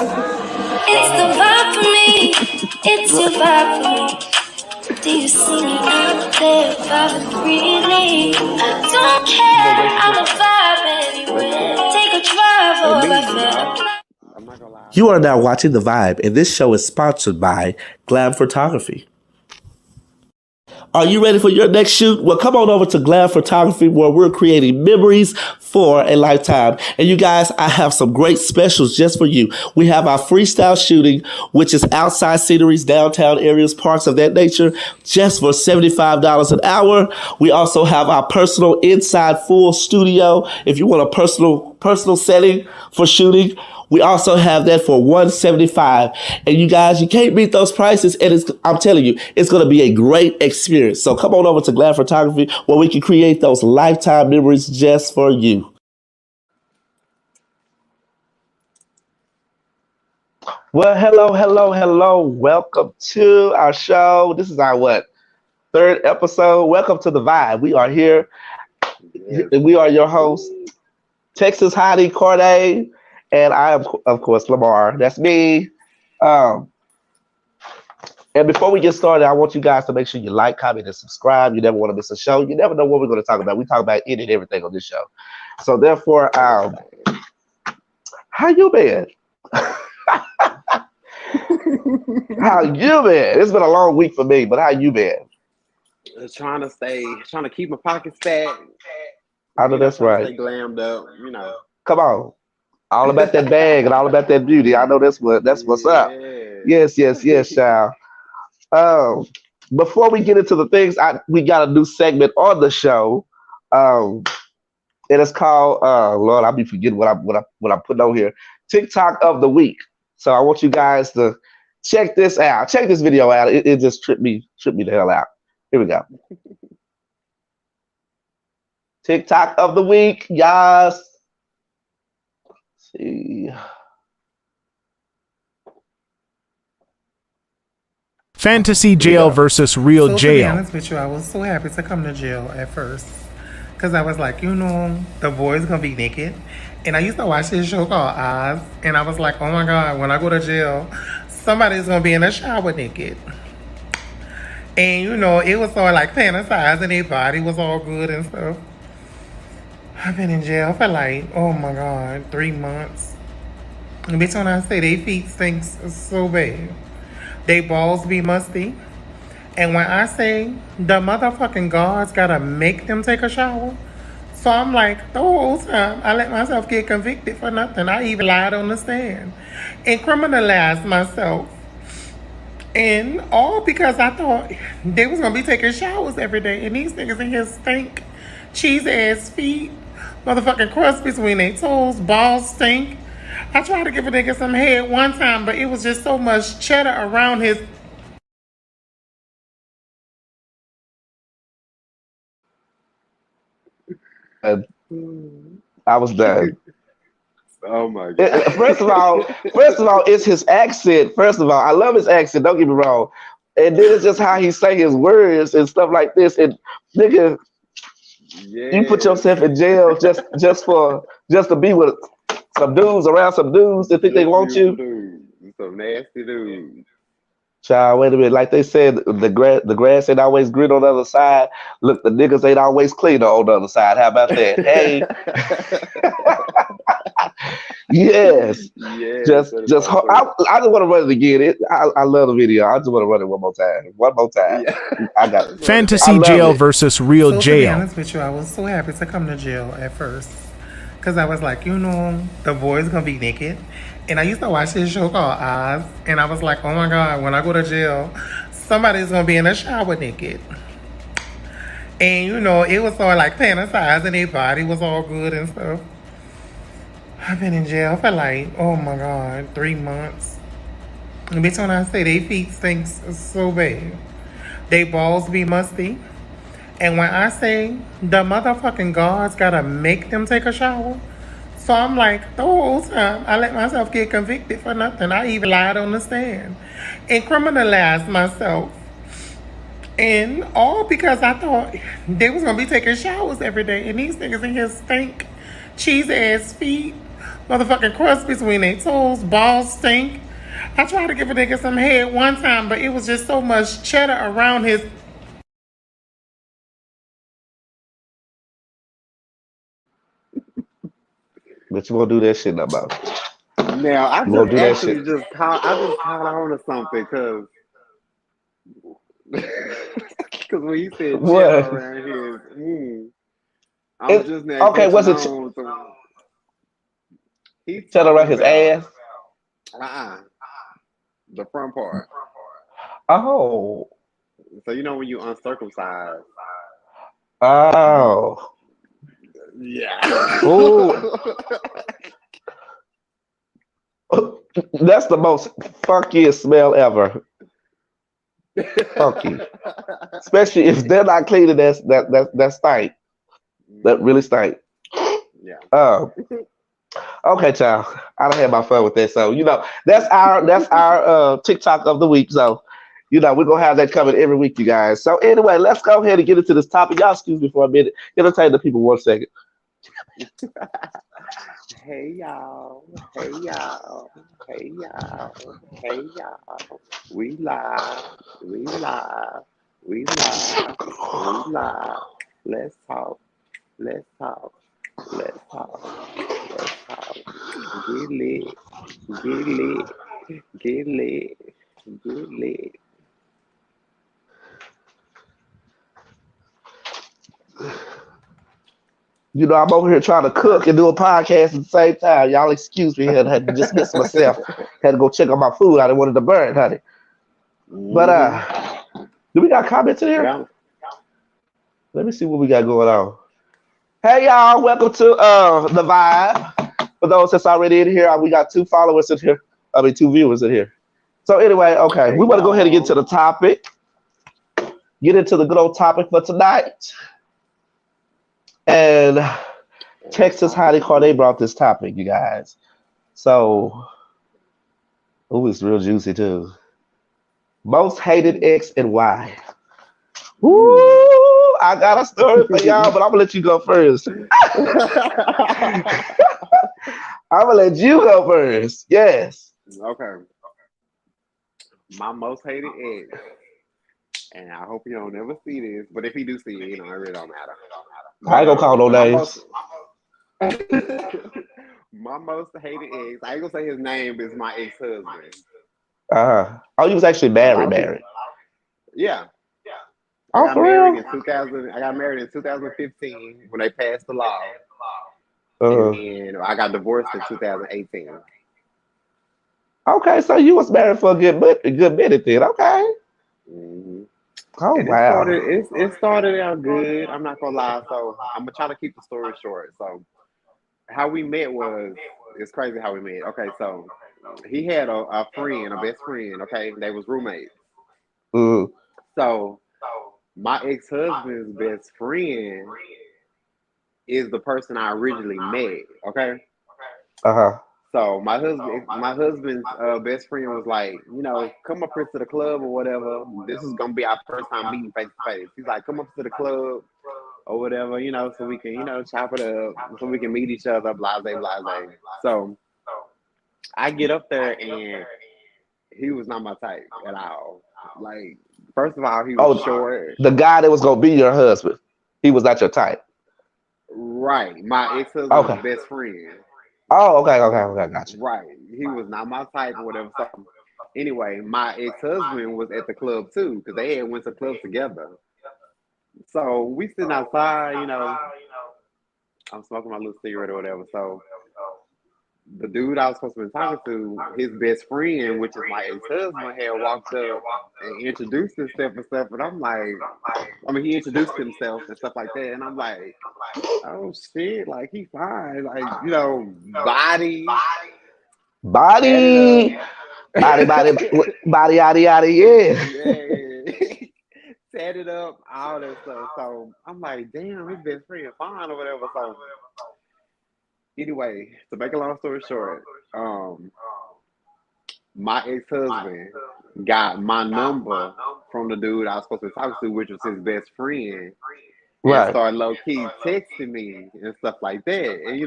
It's the vibe for me. It's your vibe for me. Do you see me out there vibing freely? I don't care. I'm a vibe anywhere. Take a drive over there. You are now watching The Vibe, and this show is sponsored by Glam Photography. Are you ready for your next shoot? Well, come on over to Glam Photography where we're creating memories for a lifetime. And you guys, I have some great specials just for you. We have our freestyle shooting, which is outside sceneries, downtown areas, parks of that nature, just for $75 an hour. We also have our personal inside full studio. If you want a personal setting for shooting, we also have that for $175. And you guys, you can't beat those prices. And I'm telling you, it's going to be a great experience. So come on over to Glad Photography where we can create those lifetime memories just for you. Well, hello. Welcome to our show. This is our third episode. Welcome to The Vibe. We are here. Yes. We are your hosts, Texas Hottie Corday. And I am, of course, Lamar. That's me. And before we get started, I want you guys to make sure you like, comment, and subscribe. You never want to miss a show. You never know what we're going to talk about. We talk about any and everything on this show. So therefore, how you been? How you been? It's been a long week for me, but how you been? Trying to keep my pockets fat. I know that's right. Stay glammed up, Come on. All about that bag and all about that beauty. I know that's what's up. Yes, child. Before we get into the things, we got a new segment on the show. And it's called Lord, I'll be forgetting what I'm putting on here. TikTok of the week. So I want you guys to check this out. Check this video out. It just tripped me the hell out. Here we go. TikTok of the week, yes. See. Fantasy jail versus real so jail. To be honest with you, I was so happy to come to jail at first. Because I was like, the boy's going to be naked. And I used to watch this show called Oz. And I was like, oh my God, when I go to jail, somebody's going to be in the shower naked. And, it was all like fantasizing. Their body was all good and stuff. I've been in jail for oh my God, 3 months. And bitch, when I say they feet stinks so bad. They balls be musty. And when I say the motherfucking guards gotta make them take a shower. So I'm like, the whole time I let myself get convicted for nothing. I even lied on the stand and criminalized myself. And all because I thought they was gonna be taking showers every day. And these niggas in here stink. Cheese ass feet. Motherfucking crust between their toes, balls stink. I tried to give a nigga some head one time, but it was just so much cheddar around his. I was done. Oh my God. First of all, it's his accent. First of all, I love his accent. Don't get me wrong. And then it's just how he say his words and stuff like this. And nigga. Yeah. You put yourself in jail just to be with some dudes around some dudes that think they want you. Some nasty dudes. Child, wait a minute. Like they said, the grass ain't always green on the other side. Look, the niggas ain't always cleaner on the other side. How about that? Hey. Yes. Yeah, I just want to run it again. I love the video. I just want to run it one more time. Yeah. I got it. Fantasy jail versus real jail. To be honest with you, I was so happy to come to jail at first. Because I was like, the boy's going to be naked. And I used to watch this show called Oz. And I was like, oh my God, when I go to jail, somebody's going to be in the shower naked. And, it was all like fantasizing. Their body was all good and stuff. I've been in jail for oh my God, 3 months. And bitch, when I say they feet stinks so bad. They balls be musty. And when I say the motherfucking guards gotta make them take a shower. So I'm like, the whole time I let myself get convicted for nothing. I even lied on the stand and criminalized myself. And all because I thought they was gonna be taking showers every day. And these niggas in here stink. Cheese ass feet. motherfucking crust between their toes, balls stink. I tried to give a nigga some head one time, but it was just so much cheddar around his. But you won't do that shit no more. Now I You won't just do that actually shit. just caught on to something because when he said cheddar What? around his, I'm just now Okay, catching was it on. So he's cheddar talking around his about ass? the front part. Oh. So you know when you uncircumcised. Oh. Yeah. Ooh. That's the most funkiest smell ever. Funky. Especially if they're not cleaning that stink. That really stink. Yeah. Okay, child. I done had my fun with that. So, that's our TikTok of the week. So, we're gonna have that coming every week, you guys. So anyway, let's go ahead and get into this topic. Y'all excuse me for a minute. Entertain the people 1 second. Hey y'all. Hey y'all. Hey y'all. Hey y'all. We live. We live. We live. We live. Let's talk. Let's talk. Let's talk. Let's talk. Get lit. Get lit. Get lit. Get lit. I'm over here trying to cook and do a podcast at the same time. Y'all excuse me. Had to dismiss myself. Had to go check on my food. I didn't want it to burn, honey. But Mm-hmm. do we got comments in here? Yeah. Let me see what we got going on. Hey y'all, welcome to the Vibe. For those that's already in here, we got 2 followers in here. I mean 2 viewers in here. So anyway, okay, Hey we want to go ahead and get to y'all. the topic. Get into the good old topic for tonight. And And the Texas topic Hottie Corday is brought this topic, you guys. So, it's real juicy too. Most hated mm, ex and why? Woo! mm. I got a story for y'all, but I'm gonna let you go first. I'm gonna let you go first. Yes. Okay. My most hated ex, and I hope you don't ever see this, but if he do see it, it really don't matter. I ain't But gonna call no my most names. my most hated ex, I ain't gonna say his name, is my ex-husband. Oh, you was actually A lot of people, married. yeah. I Oh, got for married real? in 2000. I got married in 2015 when they passed the law, and Uh, then I got divorced in 2018. okay, so you was married for a good minute then. Okay. Hmm. Oh And it wow. started. It started out good. I'm not gonna lie. So I'm gonna try to keep the story short. So how we met was, it's crazy how we met. Okay, so he had a friend, a best friend. Okay, they was roommates. Uh So my ex husband's best friend is the person I originally met. Okay, huh. so my husband's best friend was like, come up here to the club or whatever. This is gonna be our first time meeting face to face. He's like, come up to the club or whatever, so we can, chop it up, so we can meet each other, blase, blase. So I get up there and he was not my type at all. Like, first of all, he was Oh, short. the guy that was gonna be your husband. He was not your type. Right. My ex husband's Okay. best friend. Oh, okay. Gotcha. Right. He was not my type or whatever. So anyway, my ex husband was at the club too, because they had went to clubs together. So we sitting outside, I'm smoking my little cigarette or whatever. So the dude I was supposed to be talking to, his best friend, which is my ex husband, had walked up and introduced himself and stuff. And I'm like, he introduced himself and stuff like that. And I'm like, oh shit, like he fine, like, body tatted up. Body, yada, yeah. Yeah. Tatted up, all that stuff. So I'm like, damn, his best friend fine or whatever. So anyway, to make a long story short, my ex husband got my number from the dude I was supposed to be talking to, which was his best friend, and Right. started low key texting me and stuff like that. And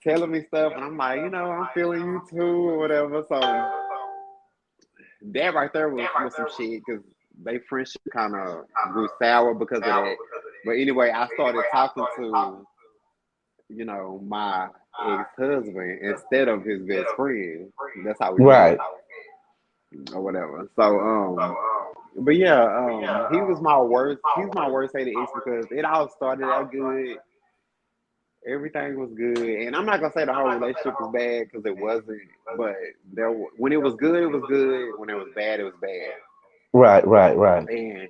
telling me stuff, and I'm like, I'm feeling you too, or whatever. So that right there was some shit because they friendship kind of grew sour because of that. But anyway, I started talking to, my ex-husband instead of his best friend. That's how we met Right. or whatever. So, but yeah, he was my worst. He's my worst hated ex because it all started out good. Everything was good, and I'm not gonna say the whole relationship was bad because it wasn't. But when it was good, it was good. When it was bad, it was bad. Right. Right. Right. And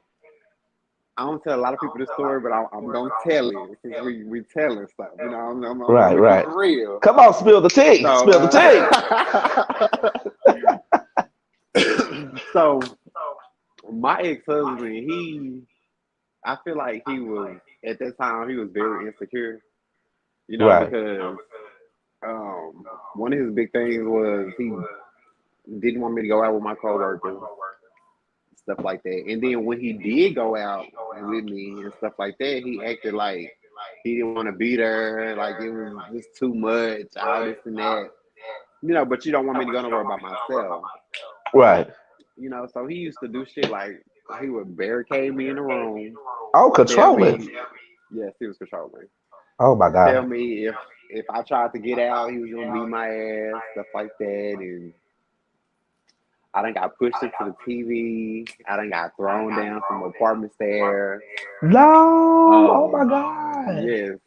I don't tell a lot of people this story, but I'm gonna tell it since we telling stuff. I'm Right. gonna keep Right. it real. Come on, spill the tea. So, Spill the tea. so my ex-husband, I feel like he was at that time he was very insecure. Right. Because one of his big things was he didn't want me to go out with my coworkers, stuff like that. And then when he did go out with me and stuff like that, he acted like he didn't want to be there, like it was just too much, all this and that. But you don't want me to go nowhere by myself. Right. So he used to do shit like he would barricade me in the room, Oh, tell controlling. me, yes, he was controlling. Oh my Tell God. me if I tried to get out, he was gonna beat my ass, stuff like that. And I done got pushed into the TV. I done got thrown down some apartment stairs. No. Oh my God. Yes,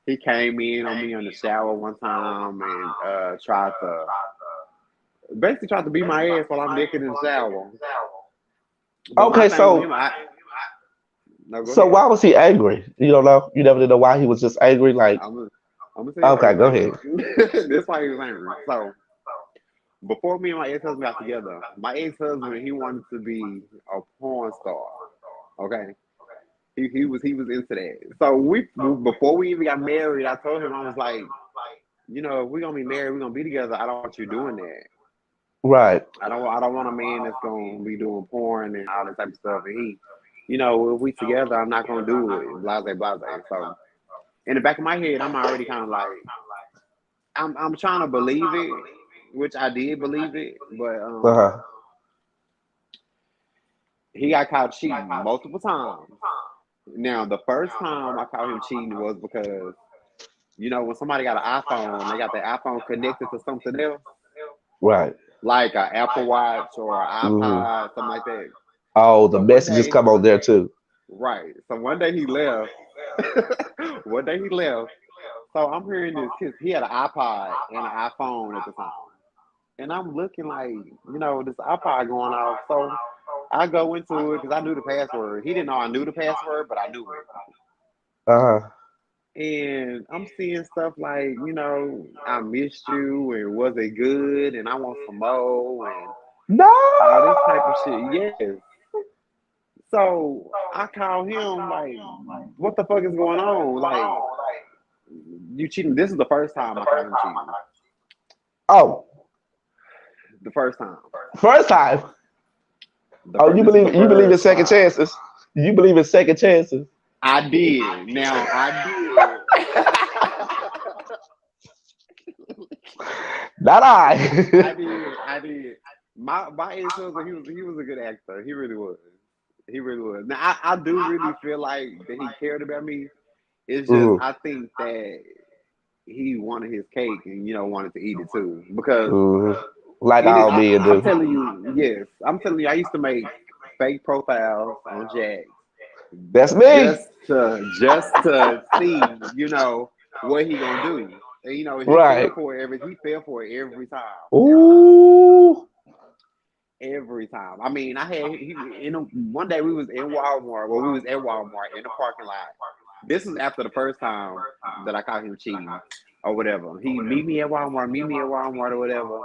he came in on me in the shower one time and basically tried to beat my ass while I'm naked in the shower. But my Okay, thing with so him, no, go so ahead. why was he angry? You don't know? You never did know why he was just angry? Like, I'm gonna tell you why he okay, was go ahead. angry. This why he was angry. So before me and my ex-husband got together, my ex-husband he wanted to be a porn star. Okay, he was into that. So before we even got married, I told him I was like, if we're gonna be married, we're gonna be together. I don't want you doing that. Right. I don't want a man that's gonna be doing porn and all that type of stuff. And if we together, I'm not gonna do it. Blase, blase. So in the back of my head, I'm already kind of like, I'm trying to believe it, which I did believe it, but Uh-huh. he got caught cheating multiple times. Now, the first time I caught him cheating was because when somebody got an iPhone, they got their iPhone connected to something else, Right. like an Apple Watch or an Hmm. iPod, something like that. Oh, the So one messages day, come on there too. right? So one day he left. One day he left. So I'm hearing this. He had an iPod and an iPhone at the time. And I'm looking like, this iPod going off. So I go into it because I knew the password. He didn't know I knew the password, but I knew it. Uh-huh. And I'm seeing stuff like, I missed you and was it good and I want some more and all this type of No. shit. Yes. So I call him like, what the fuck is going on? Like, you cheating. This is the first time I caught him cheating. Oh, The first time. first time. Oh, you This is the believe in first second time. chances? You believe in second chances? I did. Now I did. Not I. I did. I did. My ex husband, he was a good actor. He really was. He really was. Now I do really feel like that he cared about me. It's just Mhm, I think that he wanted his cake and wanted to eat it too because mhm. Like it is. all men I'm do. telling you, yes. I'm telling you, I used to make fake profiles on Jack That's me. just to see what he gonna do. And he fell Right. for it every time. Ooh. Every time. I mean, I had one day we was in Walmart. Well, we was at Walmart in the parking lot. This is after the first time that I caught him cheating or whatever. He meet me at Walmart or whatever,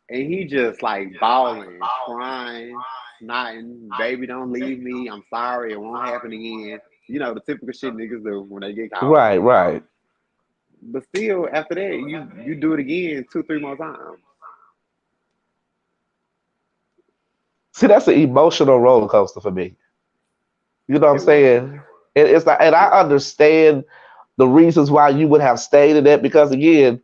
and he just like bawling, crying, snotting, baby, don't leave me. I'm sorry, it won't happen again. The typical shit niggas do when they get caught. Right, right. But still, after that, you do it again 2, 3 more times. See, that's an emotional roller coaster for me. You know what I'm It was. saying? It's like, and I understand the reasons why you would have stayed in that because again,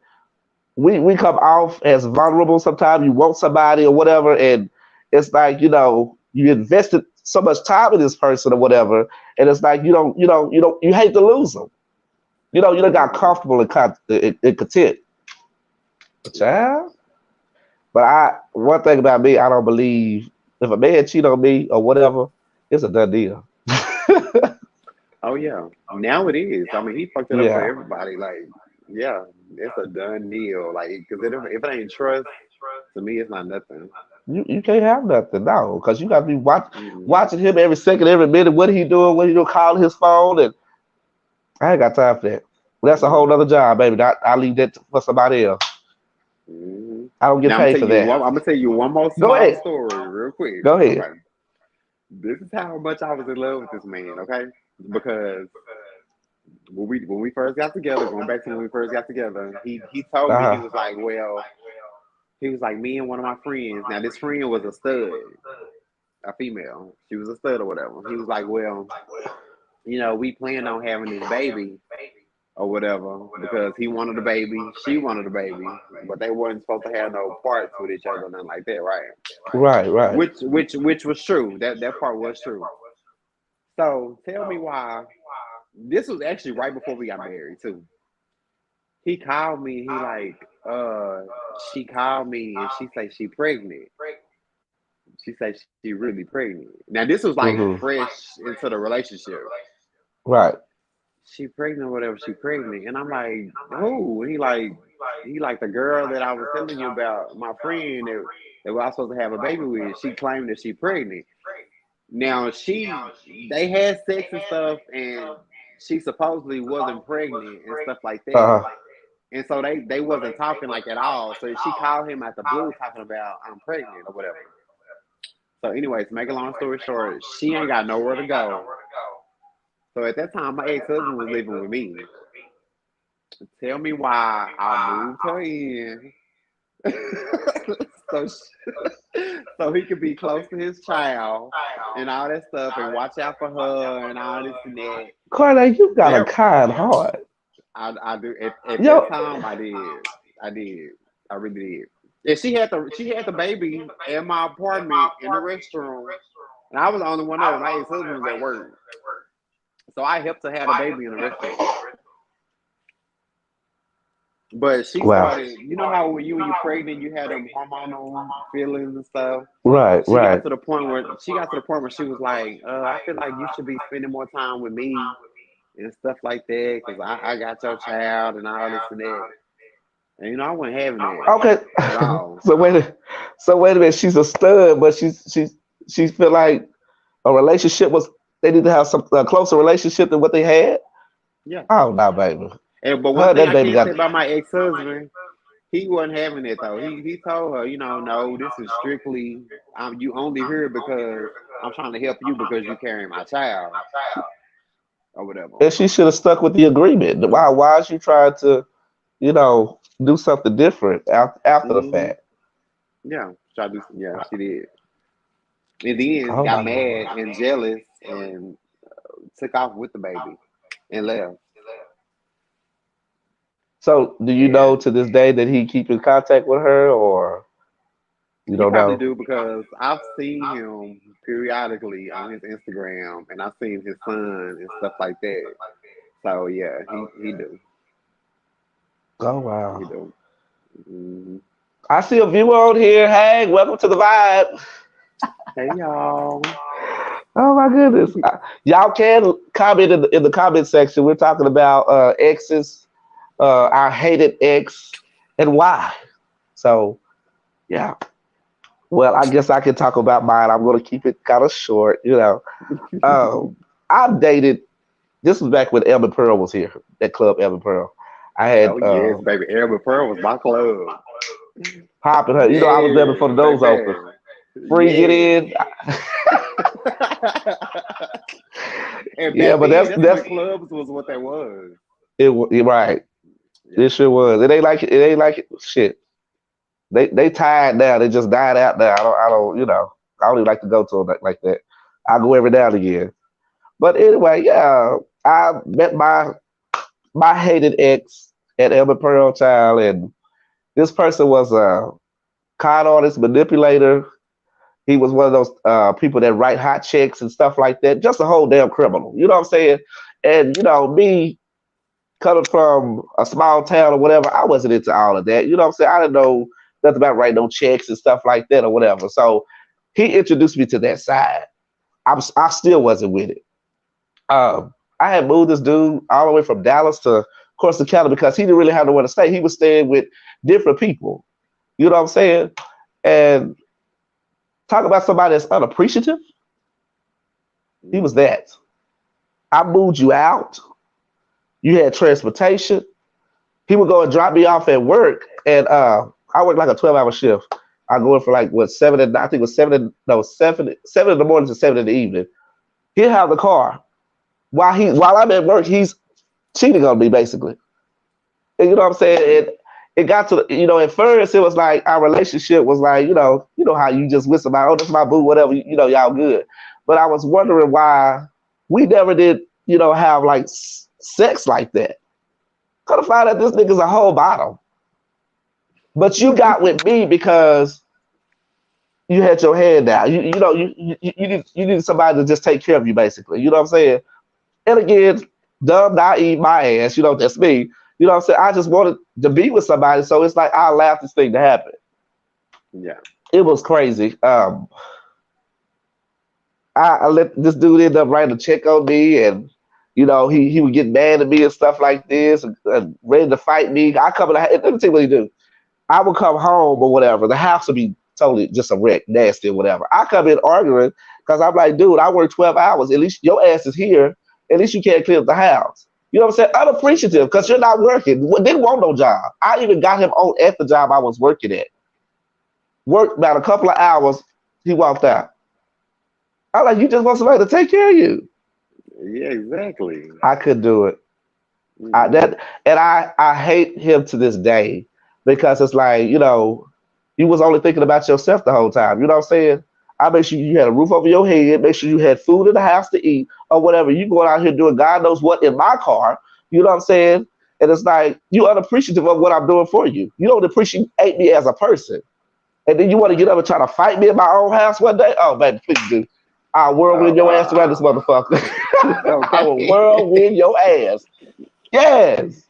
we come off as vulnerable sometimes. You want somebody or whatever, and it's like, you invested so much time in this person or whatever, and it's like you hate to lose them. You don't got comfortable and content. Child. But one thing about me, I don't believe if a man cheat on me or whatever, it's a done deal. Oh yeah, now it is. I mean, he fucked it up for Yeah. everybody. Like, yeah, it's a done deal. Like, because if it ain't trust, to me, it's not nothing. You can't have nothing now because you got to be Hmm. watching him every second, every minute. What he doing, calling his phone, and I ain't got time for that. That's a whole Hmm. nother job, baby. I leave that for somebody else. Hmm. I don't get Now I'm gonna paid tell for you that. one. I'm gonna tell you one more Go small ahead. story, real quick. Go ahead. Okay, this is how much I was in love with this man. Okay, because when we first got together, going back to when we first got together, he told me, he Uh was like, well, he was like, me and one of my friends. Now this friend was a stud, a female. She was a stud or whatever. He was like, well, we planned on having this baby or whatever because he wanted a baby, she wanted a baby, but they weren't supposed to have no parts with each other, nothing like that, right? right, right. Which was true. That part was true. So tell me why. This was actually right before we got married too. He called me. He like, she called me and she said she pregnant. She said she really pregnant. Now this was like Hmm. fresh into the relationship. Right. She pregnant, whatever. She pregnant, and I'm like, who? He like the girl that I was telling you about, my friend that I was supposed to have a baby with. She claimed that she pregnant. Now they had sex and stuff, and she supposedly wasn't pregnant and stuff like that. Uh And so they wasn't talking like at all. So she called him at the blue talking about I'm pregnant or whatever. So anyways, to make a long story short, she ain't got nowhere to go. So at that time, my ex-husband was living with me. Tell me why I moved her in so so he could be close to his child and all that stuff and watch out for her and all this and that. Carla, you got a There, kind heart. I do at that Yo, time I did, I really did. And she had the baby in my apartment in the restroom, and I was the only one there. My ex-husband was at work, so I helped her have the baby in the restroom. But she wow. started, you know how when you're pregnant, you had them hormonal feelings and stuff. Right, She got right. to the point where she was like, I feel like you should be spending more time with me and stuff like that because I got your child and all this and that. And I wasn't having that Okay. at all. so wait a minute. She's a stud, but she feel like a relationship was they need to have some a closer relationship than what they had. Yeah. Oh no, baby. But one Her thing that I baby can't say got. about my ex-husband, he wasn't having it though. He told her, no, this is strictly you only here because I'm trying to help you because you carrying my child or whatever. And she should have stuck with the agreement. Why is she trying to, do something different after the Hmm. fact? Yeah, yeah, she did. And then Oh got my mad lord. and jealous and took off with the baby and left. So do you know And to this day that he keep in contact with her, or you he don't probably know? do because I've seen him periodically on his Instagram and I've seen his son and stuff like that. So yeah, he do. Oh He wow. do. Hmm. I see a viewer on here. Hey, welcome to the vibe. Hey y'all. Oh my goodness. Y'all can comment in the comment section. We're talking about exes, our hated ex, and why. So yeah. Well, I guess I can talk about mine. I'm going to keep it kind of short. Um, I dated. This was back when Elmer Pearl was here. That club, Elmer Pearl. I had Oh yes, baby. Amber Pearl was my club. popping her. I was there Yeah, before the doors open. baby. Free get Yes. in. And Yeah, back but then, that's that's when that's clubs was what they was. it. Right. Yeah. It sure was. It ain't like it. It ain't like it. Shit. They tired now. They just died out now. I don't. I don't even like to go to them like that. I go every now and again. But anyway, yeah. I met my hated ex at Elmer Pearl Child, and This person was a con artist, manipulator. He was one of those people that write hot checks and stuff like that. Just a whole damn criminal. You know what I'm saying? And me coming from a small town or whatever, I wasn't into all of that. You know what I'm saying? I didn't know nothing about writing no checks and stuff like that or whatever. So he introduced me to that side. I still wasn't with it. I had moved this dude all the way from Dallas to Corsicana because he didn't really have nowhere to stay. He was staying with different people. You know what I'm saying? And talk about somebody that's unappreciative. He was that. I moved you out. You had transportation. He would go and drop me off at work, and I worked like a 12-hour shift. I go in for like what seven and I think it was seven in the morning to 7 in the evening. He'll have the car while I'm at work. He's cheating on me basically. And you know what I'm saying? It got to at first it was like our relationship was like how you just whisper about, oh, this is my boo, whatever, y'all good. But I was wondering why we never did have like sex like that. Could have found out this nigga's a whole bottom. But you got with me because you had your hand down. You need somebody to just take care of you basically. You know what I'm saying? And again, dumb, naive, my ass. That's me. You know what I'm saying? I just wanted to be with somebody, so it's like I allowed this thing to happen. Yeah. It was crazy. I let this dude end up writing a check on me, and he would get mad at me and stuff like this, and ready to fight me. I come in the house. Let me tell you what he do. I would come home or whatever. The house would be totally just a wreck, nasty or whatever. I come in arguing because I'm like, dude, I work 12 hours. At least your ass is here. At least you can't clean up the house. You know what I'm saying? Unappreciative because you're not working. Didn't want no job. I even got him on at the job I was working at. Worked about a couple of hours. He walked out. I'm like, you just want somebody to take care of you. Yeah, exactly. I couldn't do it. I hate him to this day because it's like, you was only thinking about yourself the whole time. You know what I'm saying? I make sure you had a roof over your head, make sure you had food in the house to eat or whatever. You going out here doing God knows what in my car. You know what I'm saying? And it's like you unappreciative of what I'm doing for you. You don't appreciate me as a person. And then you want to get up and try to fight me in my own house one day? Oh, baby, please do. I'll whirlwind your ass around this motherfucker. I will whirlwind your ass. Yes.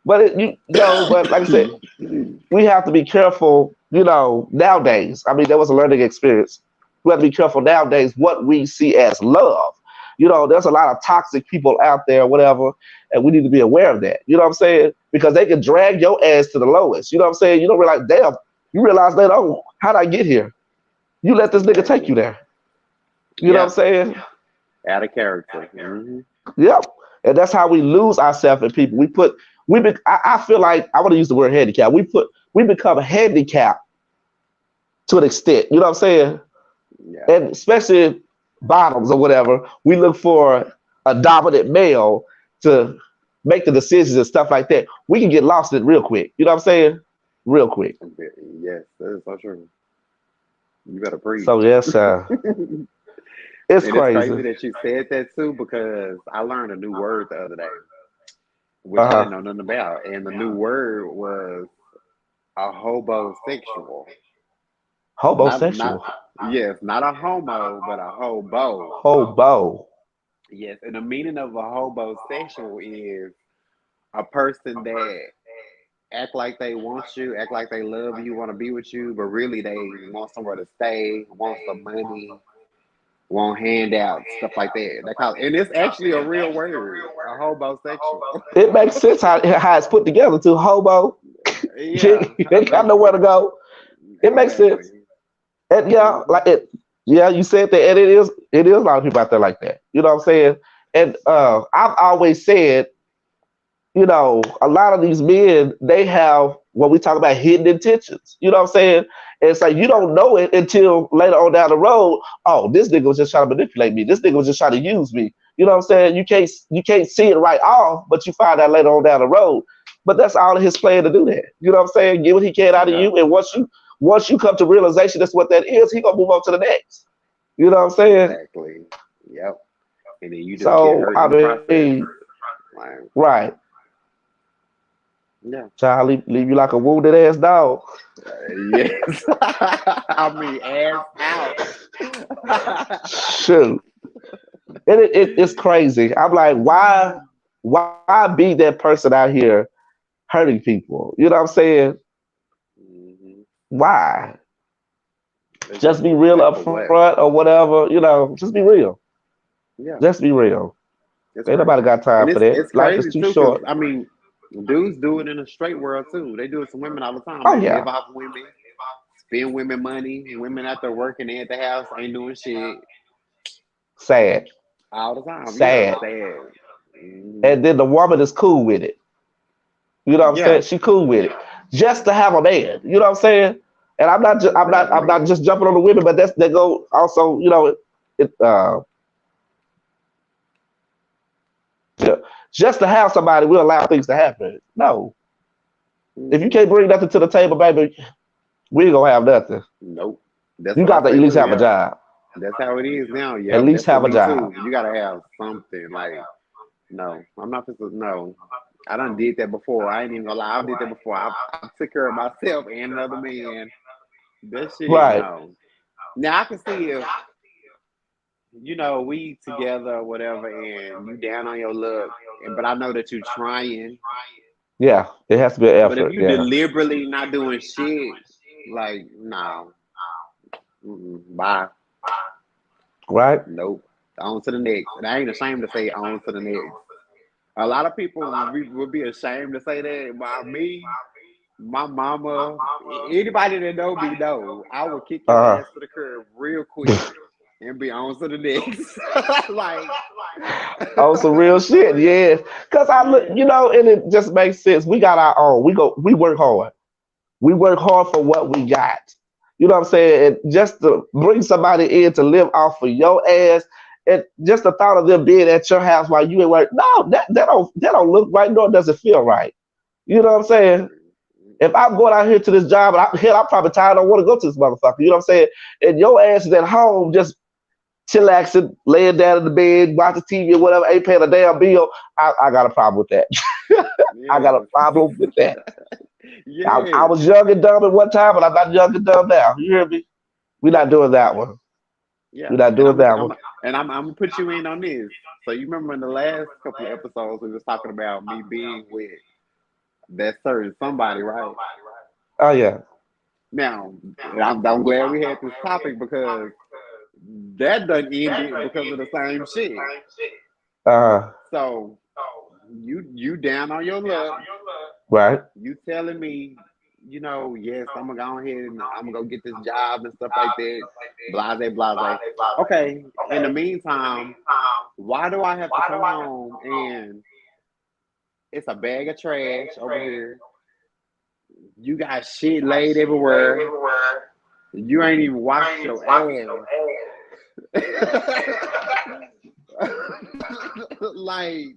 But but like I said, we have to be careful, nowadays. I mean, there was a learning experience. We have to be careful nowadays what we see as love. There's a lot of toxic people out there, whatever, and we need to be aware of that. You know what I'm saying? Because they can drag your ass to the lowest. You know what I'm saying? You don't realize, damn, you realize later, oh, how'd I get here? You let this nigga take you there. You know what I'm saying? Out of character. Mm-hmm. Yep. And that's how we lose ourselves in people. I feel like I want to use the word handicap. We become handicapped to an extent. You know what I'm saying? Yeah. And especially bottoms or whatever, we look for a dominant male to make the decisions and stuff like that. We can get lost in it real quick. You know what I'm saying? Real quick. Yes, that is so true. You better preach. So yes, it's crazy that you said that too because I learned a new word the other day, which I didn't know nothing about, and the new word was a hobosexual. Hobosexual. Yes, not a homo, but a hobo. Hobo. Yes, and the meaning of a hobosexual is a person that act like they want you, act like they love you, want to be with you, but really they want somewhere to stay, want some money, want handouts, stuff like that. And it's actually a real word, a hobosexual. It makes sense how it's put together too. Hobo. Yeah, They got nowhere to go. It makes sense. And you said that, and it is a lot of people out there like that. You know what I'm saying? And I've always said, a lot of these men, they have what we talk about hidden intentions. You know what I'm saying? And it's like you don't know it until later on down the road. Oh, this nigga was just trying to manipulate me. This nigga was just trying to use me. You know what I'm saying? You can't see it right off, but you find out later on down the road. But that's all of his plan to do that. You know what I'm saying? Get what he can out of you, and once you come to realization that's what that is, he gonna move on to the next. You know what I'm saying? Exactly. Yep. And then you just get hurt in the process. Right. Yeah. Child, leave you like a wounded ass dog. Yes. I mean, ass out. Shoot. And it's crazy. I'm like, why be that person out here hurting people? You know what I'm saying? Hmm. Why? Just be Exactly. real Like up for what? front or whatever. You know, just be real. Yeah, Just be real. it's Ain't right. nobody got time And for it's that. Life is crazy too too, because short. I mean, dudes do it in a straight world too. They do it to women all the time. Oh They yeah. live off women, spend women money. Women out there working, they at the house ain't doing shit Sad. all the time. Yeah, Sad. sad. Hmm. And then the woman is cool with it. You know what I'm Yeah, saying? She cool with it. Just to have a man. You know what I'm saying? And I'm exactly. not just jumping on the women, but that go also, yeah, just to have somebody will allow things to happen. No. If you Hmm. can't bring nothing to the table, baby, we ain't gonna have nothing. Nope. That's You what I got to at say least too. have a Yep. job. That's how it is now. At Yep. least That's for have a me job. too. You gotta have something. Like, no, I'm not supposed to. No, I done did that before. I ain't even gonna lie. I did that before. I took care of myself and another man. That shit, Right. no. Now I can see if we together or whatever, and you down on your luck, but I know that you trying. Yeah. It has to be an But if effort. you Yeah. deliberately not doing shit, like, no, bye, Right? nope, on to the next. And I ain't ashamed to say on to the next. A lot of people would be ashamed to say that. But me, my mama, anybody that know me know, I will kick your Uh ass to the curb real quick and be on to the next. Like, Oh, some real shit, yeah. Cause I look, yeah, and it just makes sense. We got our own. We work hard. We work hard for what we got. You know what I'm saying? And just to bring somebody in to live off of your ass, and just the thought of them being at your house while you at work, no, that don't look right, nor does it feel right. You know what I'm saying? exactly. If I'm Mm-mm. going out here to this job, and I'm probably tired, I don't want to go to this motherfucker. You know what I'm saying? And your ass is at home just chillaxing, laying down in the bed, watching TV or whatever, ain't paying a damn bill. I got a problem with that. I got a Yes. problem with that. I Yes. was young and dumb at one time, but I'm not young and dumb now. You hear me? We're not doing that one. Yeah. We're not And doing that one. I'm gonna put you in on this. So you remember in the last couple of episodes we was talking about me being with that certain somebody, right? Oh yeah. Now, I'm glad we had this topic because that done ended because of the same shit. Uh So you down on your luck. right. You telling me, yes, I'm gonna go ahead and I'm gonna go get this job and stuff like that. Blase, blase. Okay. In the meantime, why do I have to come home and it's a bag of trash over here? You got shit laid everywhere. You ain't even washed your ass. Like,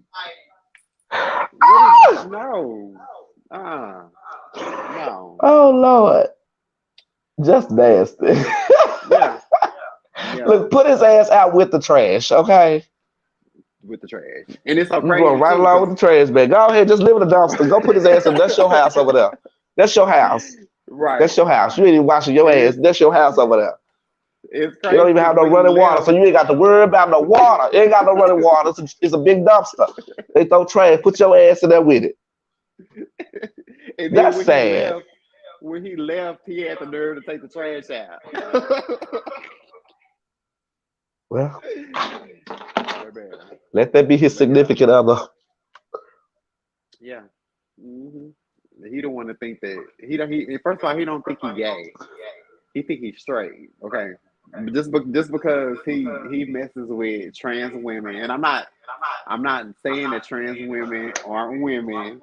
what is no? No. Oh Lord. Just nasty. Yeah, yeah, Look, put his ass out with the trash, okay? with the trash. And it's so You going crazy right too, along because with the trash bag. Go ahead, just live in the dumpster. Go put his ass in. That's your house over there. That's your house. right. That's your house. You ain't even washing your And ass. That's your house over there. it's You don't crazy even have because no when he running water, left, so you ain't got to worry about no water. You ain't got no running water. It's a big dumpster. They throw trash. Put your ass in there with it. and then That's sad. when he left, he had the nerve to take the trash out. Well, Baby. let that be his But yeah, significant other. yeah. Hmm. He don't want to think that he don't. He first of all, he don't think he gay. He think he's straight. Okay, just because he messes with trans women, and I'm not saying that trans women aren't women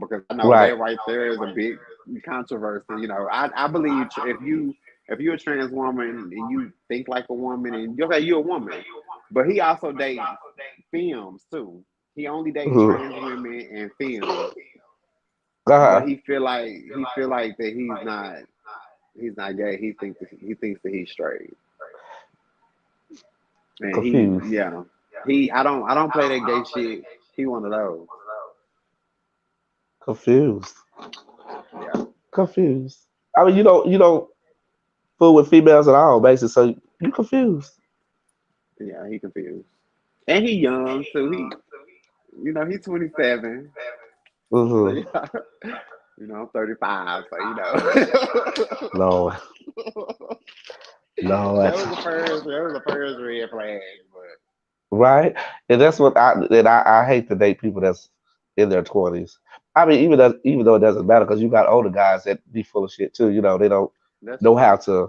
because I know Right. that right there is a big controversy. I believe if you're a trans woman and you think like a woman and you're a woman, but he also dates films too. He only dates Mhm. trans women and films, but Uh-huh. he feel like that he's not gay. He thinks that he's straight, and Confused. I don't play that gay shit. He one of those. Confused. Yeah, Confused. I mean, you don't fool with females at all, basically. So you confused. yeah, he confused. And he young, so he's 27. So Mm-hmm. yeah, I'm 35, so that Lord, Lord. was the first red flag, but Right? And that's what I hate to date people that's in their 20s. I mean, even though it doesn't matter because you got older guys that be full of shit too. They don't that's know how true. to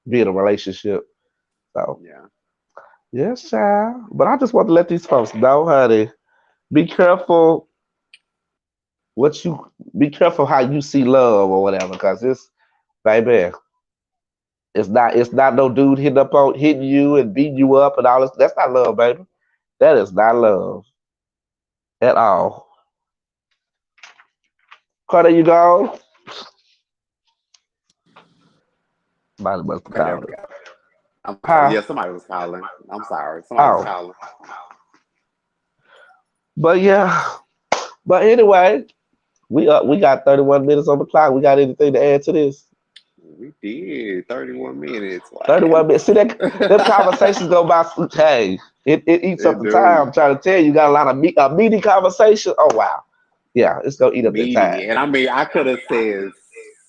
be in a relationship. So Yeah. yes, child. But I just want to let these folks know, honey, be careful what you be careful how you see love or whatever, because this baby, it's not no dude hitting you and beating you up and all this. That's not love, baby. That is not love at all. Carter, you go. Somebody must have Okay, there called we her. go. I'm sorry. Huh? Yeah, somebody was calling. I'm sorry. Somebody was Oh. calling. But yeah. But anyway, we got 31 minutes on the clock. We got anything to add to this? We did 31 minutes. 31 minutes. See that them What? conversations go by. Hey, it eats up It the time. do. I'm trying to tell you, got a lot of a meaty conversation. Oh wow. Yeah, it's gonna eat up that time. Meaty. And I mean, I could have said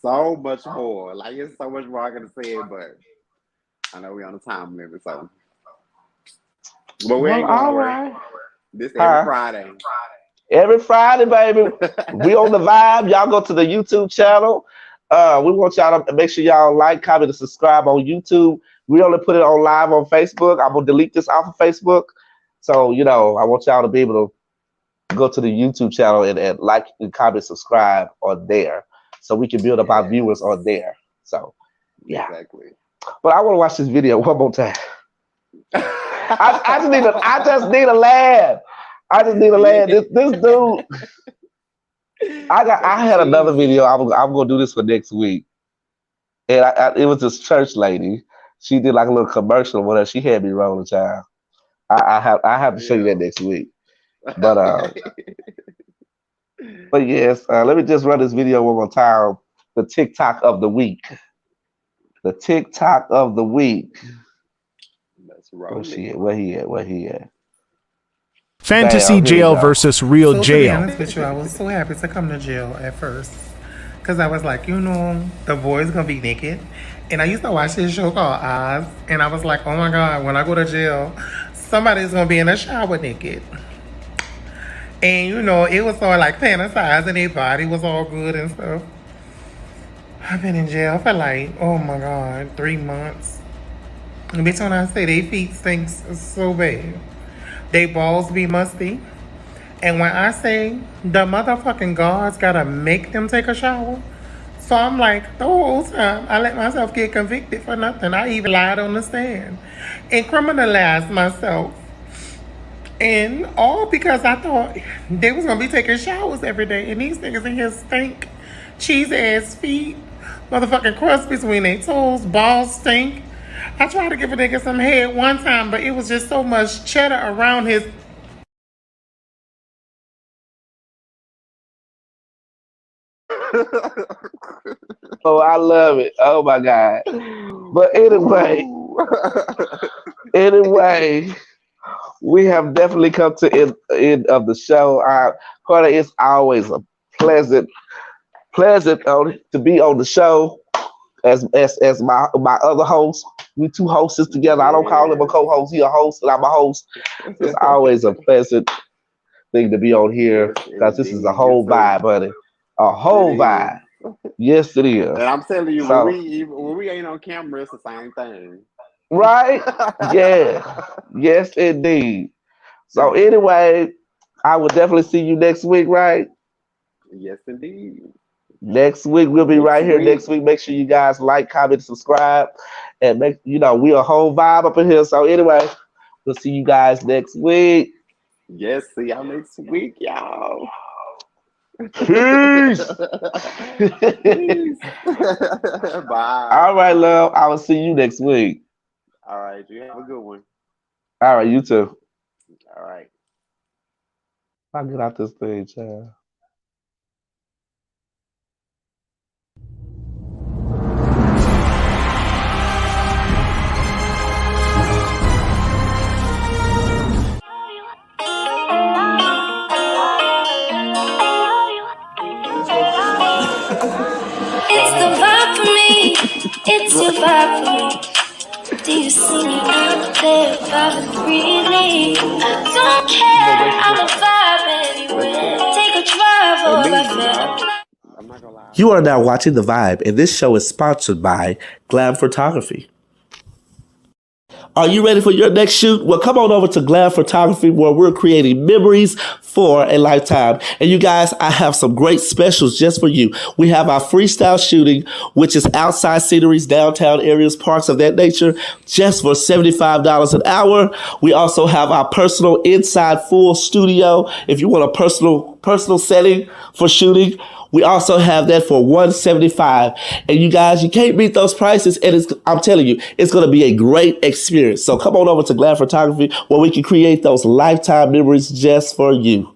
so much more. Like, it's so much more I could have said, but I know we on a time limit, so. But we Well, ain't going all nowhere. right. This every Huh? Friday. Every Friday, baby. We on the vibe. Y'all go to the YouTube channel. We want y'all to make sure y'all like, comment, and subscribe on YouTube. We only put it on live on Facebook. I'm gonna delete this off of Facebook. So, I want y'all to be able to go to the YouTube channel and like and comment, subscribe on there. So we can build up our Yes. viewers on there. So yeah. Exactly. But I want to watch this video one more time. I just need a laugh. I just need a Yeah. laugh. This dude. That's I had another cheesy. video. I'm gonna do this for next week, and it was this church lady. She did like a little commercial with her. She had me rolling, child. I have to show you that Yeah. next week. But Okay. yes, let me just run this video one more time. The TikTok of the week. The TikTok of the week. Let's Where roll she it. at? Where he at? Where he at? Fantasy Bam! Here we jail go. versus real So to be jail. honest with you, I was so happy to come to jail at first. Cause I was like, the boy's gonna be naked. And I used to watch this show called Oz, and I was like, oh my god, when I go to jail, somebody's gonna be in the shower naked. And it was all like fantasizing, their body was all good and stuff. I've been in jail for like, oh my god, 3 months. And bitch, when I say they feet stinks so bad, they balls be musty. And when I say the motherfucking guards gotta make them take a shower, so I'm like, the whole time I let myself get convicted for nothing. I even lied on the stand and criminalized myself. And all because I thought they was gonna be taking showers every day. And these niggas in here stink. Cheese ass feet, motherfucking crust between their toes, balls stink. I tried to give a nigga some head one time, but it was just so much cheddar around his. Oh, I love it. Oh my god. But anyway, Woo. anyway, we have definitely come to end of the show. Carter, it's always a pleasant to be on the show as my other host. We two hosts together. I don't call him a Yes. co-host. He a host, and I'm a host. It's always a pleasant thing to be on here Yes, because this is a indeed. You whole too. vibe, buddy. A It whole is. vibe. Yes, it is. And I'm telling you, when So, we ain't on camera, it's the same thing. right? Yeah. Yes, indeed. So anyway, I will definitely see you next week, right? Yes, indeed. Next week we'll be Next right here. week. Next week, make sure you guys like, comment, subscribe, and we a whole vibe up in here. So anyway, we'll see you guys next week. Yes, see y'all next week, y'all. Peace. Peace. Bye. All right, love. I will see you next week. All right, you have a good one. All right, you too. All right. I'll get out this thing, child. It's your vibe for me. Do you see me out there vibing freely? I don't care, I'm a vibe anywhere. Take a drive or I'm not gonna lie. You are now watching The Vibe, and this show is sponsored by Glam Photography. Are you ready for your next shoot? Well, come on over to Glam Photography where we're creating memories for a lifetime. And you guys, I have some great specials just for you. We have our freestyle shooting, which is outside sceneries, downtown areas, parks of that nature, just for $75 an hour. We also have our personal inside full studio. If you want a personal setting for shooting, we also have that for $175. And you guys, you can't beat those prices. And I'm telling you, it's going to be a great experience. So come on over to Glad Photography where we can create those lifetime memories just for you.